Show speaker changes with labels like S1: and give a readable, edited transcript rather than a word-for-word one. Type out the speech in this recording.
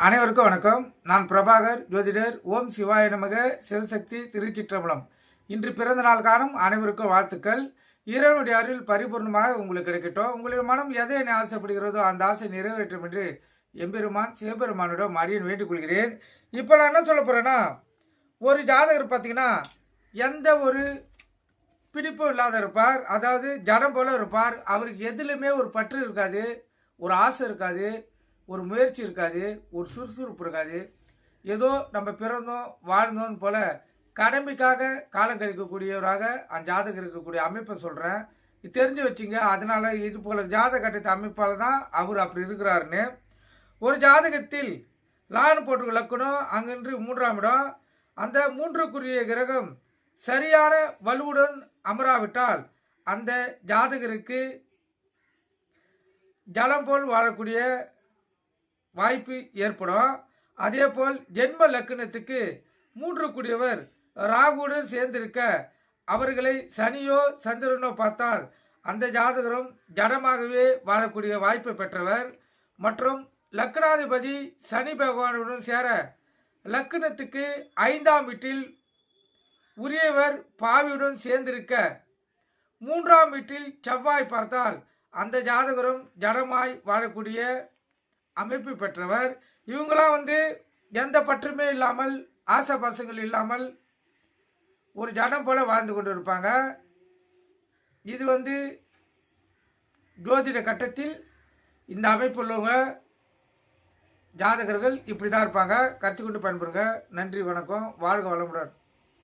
S1: அனைவருக்கும் வணக்கம். நான் பிரபாகர் ஜோதிடர். ஓம் சிவாய நமக. சிவசக்தி திருச்சிற்றம்பலம். இன்று பிறந்த நாள் காணும் அனைவருக்கும் வாழ்த்துக்கள். இறைவனுடைய அருள் பரிபூர்ணமாக உங்களுக்கு கிடைக்கட்டும். உங்களுடைய மனம் எதை ஆசைப்படுகிறதோ அந்த ஆசை நிறைவேற்றும் என்று எம்பெருமான் சிவபெருமானிடம் அடியேன் வேண்டிக் கொள்கிறேன். இப்போ நான் என்ன சொல்ல போறேன்னா, ஒரு ஜாதகர் பார்த்தீங்கன்னா எந்த ஒரு பிடிப்பும் இல்லாத இருப்பார். அதாவது ஜடம் போல இருப்பார். அவருக்கு எதுலையுமே ஒரு பற்று இருக்காது, ஒரு ஆசை இருக்காது, ஒரு முயற்சி இருக்காது, ஒரு சுறுசுறுப்பு இருக்காது. ஏதோ நம்ம பிறந்தோம் வாழ்ந்தோம் போல கடமைக்காக காலம் கழிக்கக்கூடியவராக அந்த ஜாதகம் இருக்கக்கூடிய அமைப்பை சொல்கிறேன். இது தெரிஞ்சு வச்சுங்க. அதனால இது போல ஜாதக கட்டத்தை அமைப்பால் தான் அவர் அப்படி இருக்கிறாருன்னு. ஒரு ஜாதகத்தில் லான்னு போட்டு லக்கணும், அங்கின்று 3ஆம் இடம். அந்த 3க்குரிய கிரகம் சரியான வலுவுடன் அமராவிட்டால் அந்த ஜாதகருக்கு ஜலம் போல் வாழக்கூடிய வாய்ப்பு ஏற்படும். அதே போல் ஜென்ம லக்னத்துக்கு 3 ராகுடன் சேர்ந்திருக்க அவர்களை சனியோ சந்திரனோ பார்த்தால் அந்த ஜாதகரும் ஜடமாகவே வாழக்கூடிய வாய்ப்பை பெற்றவர். மற்றும் லக்னாதிபதி சனி பகவானுடன் சேர லக்னத்துக்கு 5ஆம் வீட்டில் உரியவர் பாவியுடன் சேர்ந்திருக்க 3ஆம் வீட்டில் செவ்வாய் பார்த்தால் அந்த ஜாதகரும் ஜடமாய் வாழக்கூடிய அமைப்பு பெற்றவர். இவங்களாம் எந்த பற்றுமே இல்லாமல் ஆசை பாசங்கள் இல்லாமல் ஒரு ஜடம் போல வாழ்ந்து கொண்டு இருப்பாங்க. இது ஜோதிட கட்டத்தில் இந்த அமைப்பு உள்ளவங்க ஜாதகர்கள் இப்படி தான் இருப்பாங்க. கற்றுக்கொண்டு பயன்படுங்க. நன்றி, வணக்கம். வாழ்க வளமுடன்.